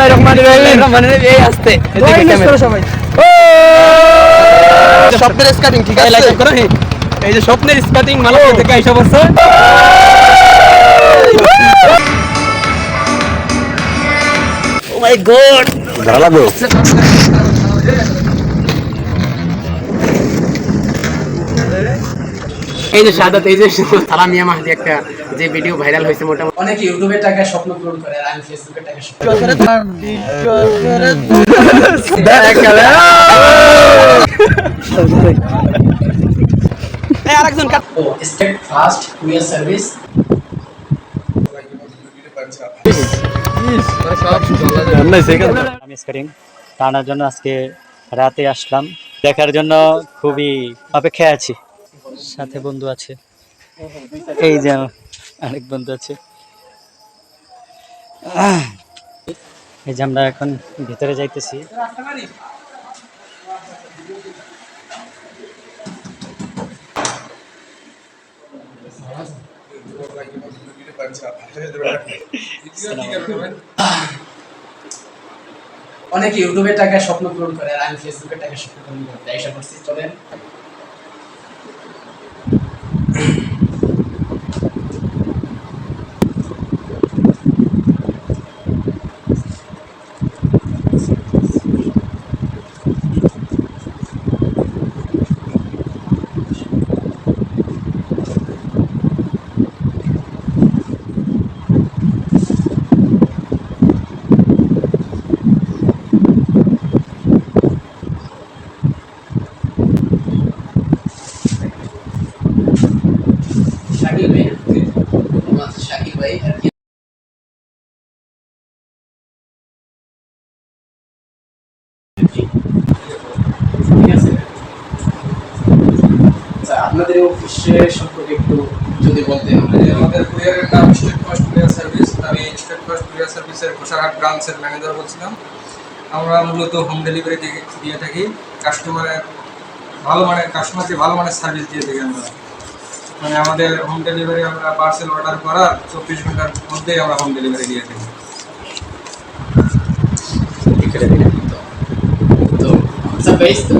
বিসমিল্লাহির এই আসতে সবাই স্বপ্নের স্কাটিং ঠিক আছে লাইক করো এই যে স্বপ্নের স্কাটিং মালয়েশিয়া থেকে আইসা পড়ছে ও মাই গড ভালো লাগলো এই যে শাহাদাত এই যে সালামিয়া মাহদি একটা যে ভিডিও ভাইরাল হয়েছে মোটামুটি অনেক ইউটিউবের টাকা স্বপ্ন পূরণ করে আর আমি ফেসবুকের টাকা স্বপ্ন এই আরেকজন ও স্টেট ফাস্ট কুরিয়ার সার্ভিস আমি স্কেটিং টানার জন্য আজকে রাতে আসলাম দেখার জন্য খুবই অপেক্ষায় আছি সাথে বন্ধু আছে এই যে আরেক বন্ধু আছে এই যে আমরা এখন ভিতরে যাইতেছি অনেক ইউটিউবের টাকা স্বপ্ন পূরণ করে আর আমি ফেসবুকের টাকা স্বপ্ন পূরণ করতে আশা করছি চলেন শাকিল ভাই আর কি আপনাদের অফিসের সম্পর্কে একটু যদি বলতেন আমাদের কুরিয়ারের নাম স্টেট ফাস্ট কুরিয়ার সার্ভিস আমি স্টেট ফাস্ট কুরিয়ার সার্ভিসের ঘোষাঘাট ব্রাঞ্চের ম্যানেজার বলছিলাম আমরা মূলত হোম ডেলিভারি দিয়ে থাকি কাস্টমারকে ভালো মানের সার্ভিস দিয়ে থাকি আমরা মানে আমাদের হোম ডেলিভারি আমরা পার্সেল অর্ডার করার 24 ঘন্টার মধ্যেই আমরা হোম ডেলিভারি দিয়ে থাকি তো গাইস তো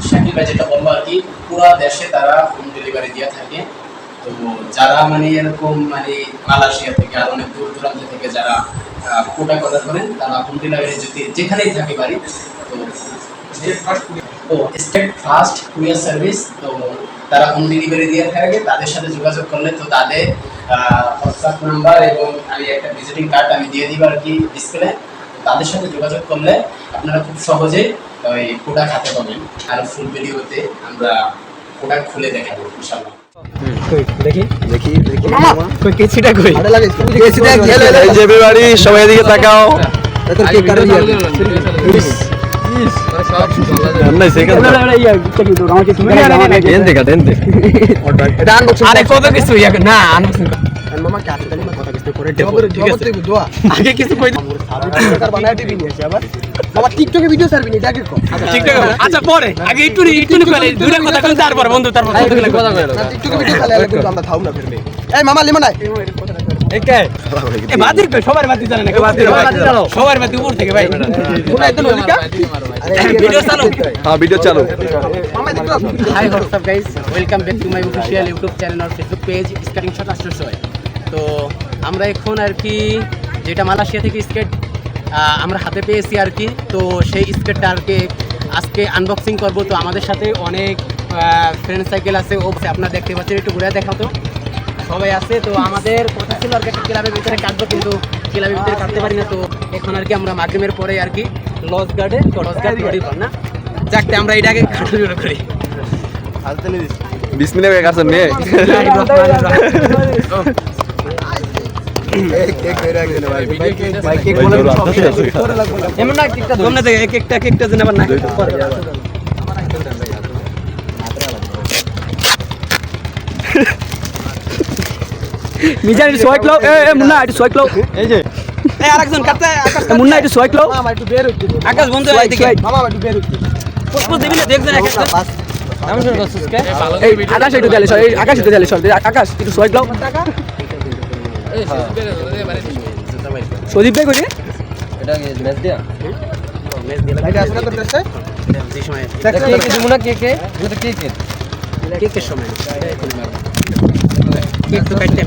শাকিল ভাই যেটা বলবো আর কি পুরো দেশে তারা হোম ডেলিভারি দিয়ে থাকে তো যারা মানে এরকম মানে মালয়েশিয়া থেকে আর অনেক দূর দূরান্ত থেকে যারা প্রোডাক্ট অর্ডার করেন তারা হোম ডেলিভারি যদি যেখানেই থাকে বাড়ি তো স্টেট ফাস্ট কুরিয়ার সার্ভিস তো তারা হোম ডেলিভারি দিয়ে থাকে তাদের সাথে যোগাযোগ করলে তো তাদের হোয়াটসঅ্যাপ নাম্বার এবং আমি একটা ভিজিটিং কার্ড আমি দিয়ে দিব আর কি ডিসপ্লে তাদের সাথে যোগাযোগ করলে আপনারা খুব সহজে ওই প্রোডাক্ট হাতে পাবেন আর ফুল ভিডিওতে আমরা প্রোডাক্ট খুলে দেখাবো ইনশাআল্লাহ সবাই এদিকে তাকাও আরে কত কিছু না আগে কিছু কই টিকটকে ভিডিও ছাড়বি না আগে আচ্ছা পরে আগে একটু দুইটা কথা কই তারপর বন্ধু তারপর কথা কই টিকটকে ভিডিও চালালে কিন্তু আমরা থাও না ফিরবে এই মামা লিমন নাই একে এ বাদির কই সবার বাদি জানে না সবার বাদি উপর থেকে ভাই শুনাই তো ললিকা ভিডিও চালু হ্যাঁ ভিডিও চালু মামা দেখো hi WhatsApp guys welcome back to my official YouTube channel আর ফেসবুক পেজ স্কেটিং শট আস্ট্রোসয় তো আমরা এখন আর কি যেটা মালয়েশিয়া থেকে স্কেট আমরা হাতে পেয়েছি আর কি তো সেই স্কেটটা আর কি আজকে আনবক্সিং করব তো আমাদের সাথে অনেক ফ্রেন্ড সাইকেল আছে ও আপনারা দেখতে পাচ্ছেন একটু ঘুরে দেখাও তো সবাই আছে তো আমাদের কথা ছিল আর কি একটা ক্লাবের ভিতরে কাটবো কিন্তু ক্লাবের ভিতরে কাটতে পারি না তো এখন আর কি আমরা মাধ্যমের পরে আর কি লস গার্ডে তো লস গার্ড রেডি কর না যাকতে আমরা এটাকে কাটার করি বিসমিল্লাহ কে কাছে নে এমন না একটা দমনে থেকে এক একটা দিন আবার না মিজান একটু সোয়াইক লাও এ মুন্না একটু সোয়াইক লাও এই যে এই আরেকজন কাটতে আকাশ মুন্না একটু সোয়াইক লাও মামা একটু বের হইতে আকাশ বন্ধু এদিকে মামা একটু বের হইতে পুষ্প দিবি না দেখবেন আকাশ আমি শুনে বলছিস কে এই আকাশ একটু দেলে সর এই আকাশ একটু দেলে সর আকাশ একটু সোয়াইক লাও টাকা এই সদীপ ভাই কই মেজ দিয়ে লাগবে। যে সময় কেকের সময় কেক তো কাটতে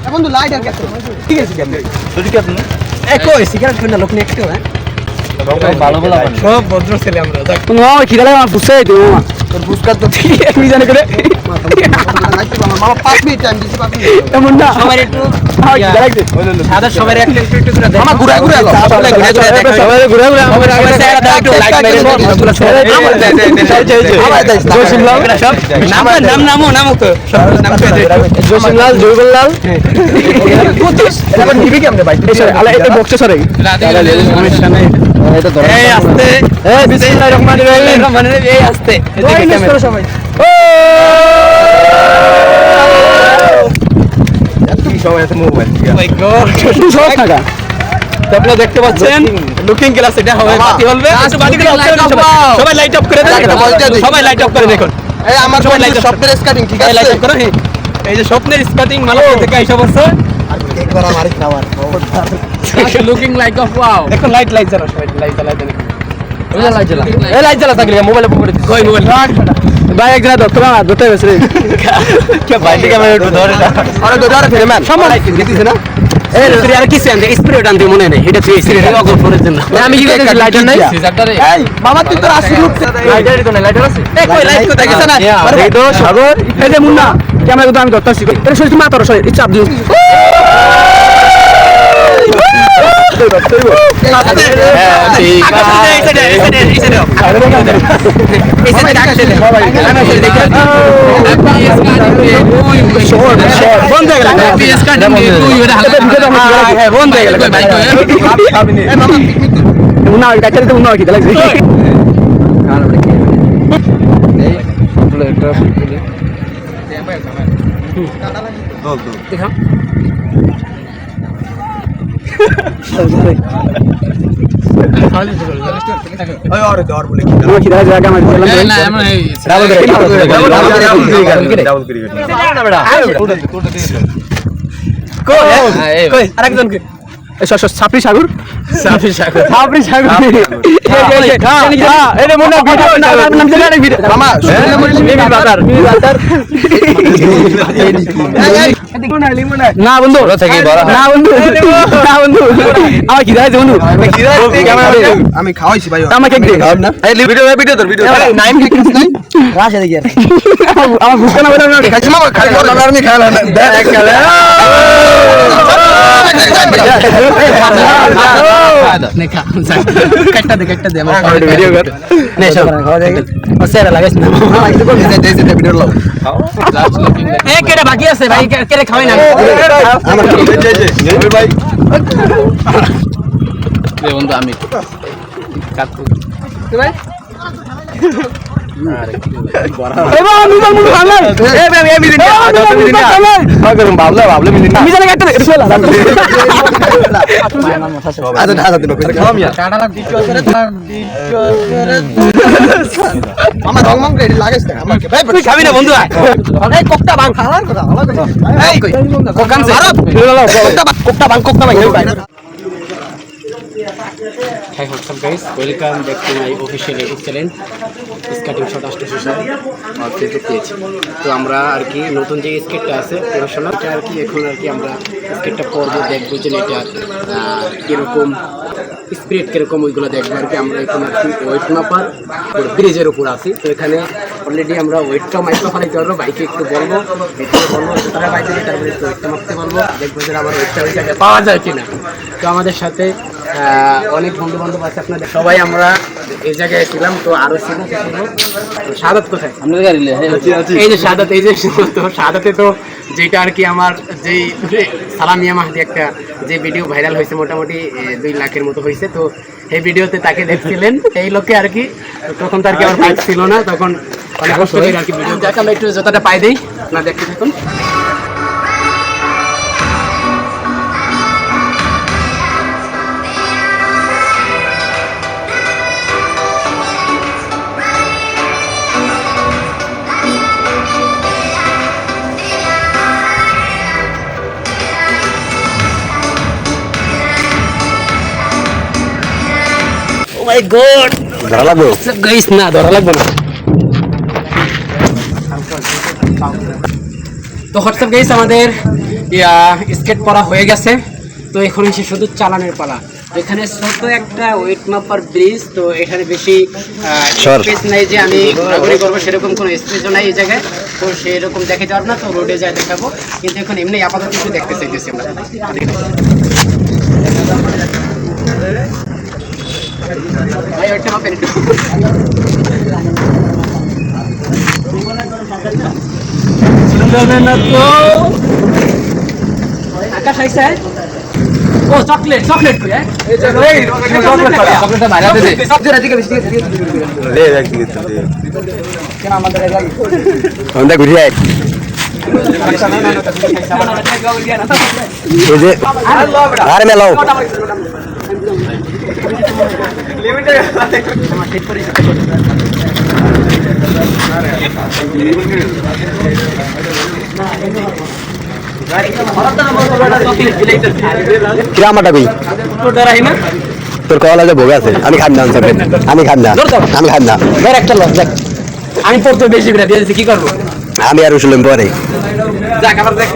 আমরা বন্ধু লাইট আর কাছে ঠিক আছে সিগারেট খাবেন না লোক নিয়ে একটু হ্যাঁ ভালো বলা সব ভদ্র ছেলে আমরা খিদা লাগে আমার বুঝতে দিও মামা তোর বুঝকার তো ঠিক আমি জানি করে মামা 5 মিনিট টাইম দিছি 5 মিনিট এমন না সবার একটু খিদা লাগছে সাদা সবার একটা একটু একটু করে মামা ঘুরে ঘুরে সবাই ঘুরে ঘুরে আমার আগে চেহারা দাও একটু লাইক মেরে নামো তো জসিমলাল জয়বল্লাল 25 এখন নিবি কি আমরা ভাই আলা এটা বক্স সরে সমস্যা নাই এই আস্তে এই বিসমিল্লাহির রহমানির রহিম এই আস্তে সবাই মাই গড সব থাকা আপনারা দেখতে পাচ্ছেন লুকিং গ্লাস এটা হবে বাতি জ্বলবে একটু বাতিগুলো অফ করে দিন সবাই লাইট অফ করে দেন সবাই লাইট অফ করে দেখুন এই আমার সবাই light off স্বপ্নের স্কাটিং ঠিক আছে লাইট অফ করো এই যে স্বপ্নের স্কার্টিং মালা থেকে আইসা বসছে একবার আমারই খাবার লুকিং লাইক অফ ওয়াও এখন লাইট জ্বালাও সবাই লাইট জ্বালাও দেন এই লাইট জ্বালা থাকলে মোবাইলে পড়ে কই মোবাইল ভাই এক জায়গা ধরতে না ধরতে গেছে রে কে বাইরে ক্যামেরা একটু ধরে না আরে ধরে ফেলে ম্যান সম্মান দিতেছে না এই স্প্রে আর কিছু আনতে স্প্রে ডান দিয়ে মনে নেই এটা তুই স্প্রে অগল ফোনের জন্য আমি কি করতেছি লাইটার নাই এই মামা তুই তো আসি উঠতে লাইটারই তো না লাইটার আছে এই কই লাইট কোথায় গেছে না আরে তো সাগর এই যে মুন্না ক্যামেরা তো আমি ধরতাছি এটা সত্যি মা তোর সরি চাপ দিও সাপড়ি সাগর না বন্ধু না বন্ধু না বন্ধু আমার খিদা আছে বন্ধু আমি খাওয়াইছি ভাই আমাকে কেক দে না ভিডিও তোর ভিডিও নাইম কেক নাই রাশে দেখি আমার ভুক না বলে না খাইছি মামা খাই না আমি খাই না দেখ গেলে কাটটা দে আমার ভিডিও কর নে সব খাওয়া যায় ও সেরা লাগাইছ না একটু কর দে ভিডিও লাও এ কেডা বাকি আছে ভাই কেডা খাওয়াই না আমার ভাই বন্ধু আমি কাটু ভাই খাবি না বন্ধু কোকটা বাং খাওয়ার কথা কোকটা বাং Hi, what's up guys? Welcome back to my official YouTube channel skating shot অষ্টশো আর ফেসবুক পেজ। তো আমরা আর কি নতুন যে স্কেটটা আছে প্রফেশনাল আর কি এখন আর কি আমরা স্কেটটা করবো দেখবো যে এটা কীরকম স্পিরিট কীরকম ওইগুলো দেখবো আর কি। আমরা এখন আর কি ওয়েট মাপার ব্রিজের উপর আছি। তো এখানে অলরেডি আমরা ওয়েটটাও মাইপা ফেলাইতে পারবো, বাইকে একটু বলবো তারা বাইকে তারপরে একটু ওয়েটটা মাপতে পারবো, দেখবো যে আমার ওয়েটটা ওই জায়গায় পাওয়া যায় কিনা। তো আমাদের সাথে অনেক বন্ধু বান্ধব আছে আপনাদের সবাই আমরা এই জায়গায় ছিলাম। তো আরো ছিল সাদাত কোথায় এই যে সাদাত এই যে তো সাদাতে তো যেটা আর কি আমার যেই সালামিয়া মাহদি একটা যে ভিডিও ভাইরাল হয়েছে মোটামুটি 2 লাখের মতো হয়েছে। তো এই ভিডিওতে তাকে দেখছিলেন এই লোকে আর কি। তখন তো আর কি আমার বাইক ছিল না, তখন অনেক কষ্ট করে আর কি ভিডিও দেখ আমরা একটু যতটা পাই দিই না দেখতে থাকুন। মাই গড, ধরা লাগবো গাইস না ধরা লাগবে না। তো হোয়াটসঅ্যাপ গাইস, আমাদের স্কেট পরা হয়ে গেছে। তো এখন এসে শুধু চালানের পালা। এখানে ছোট একটা ওয়েট মাপার ব্রিজ, তো এখানে বেশি স্পেস নাই যে আমি ঘোরাঘুরি করবো, সেরকম কোনো স্পেসও নাই এই জায়গায়। তো সেরকম দেখাতে পারবো না, তো রোডে যাই দেখাবো। কিন্তু এখন এমনি আপাতত কিছু দেখতে চাইতেছি আমরা। ভাই ওইটা মাপেন একটু। আকাশ আইসা ও চকলেট চকলেট কই এই চকলেটটা বাইরে দে দে জোরে দিকে বেশি লে এক দিকে কেন আমাদের লাগি আমরা ঘুরে আই এই যে আরে মেলাও কিরামাটা কই তোর কলা যে ভোগ আছে আমি খাম না আমি খাম না আমি খাম না একটা লস দেখ, আমি পড়তে বেশি করে দিয়েছি, কি করবো? আমি আর শুনলাম পরে যাক আবার দেখ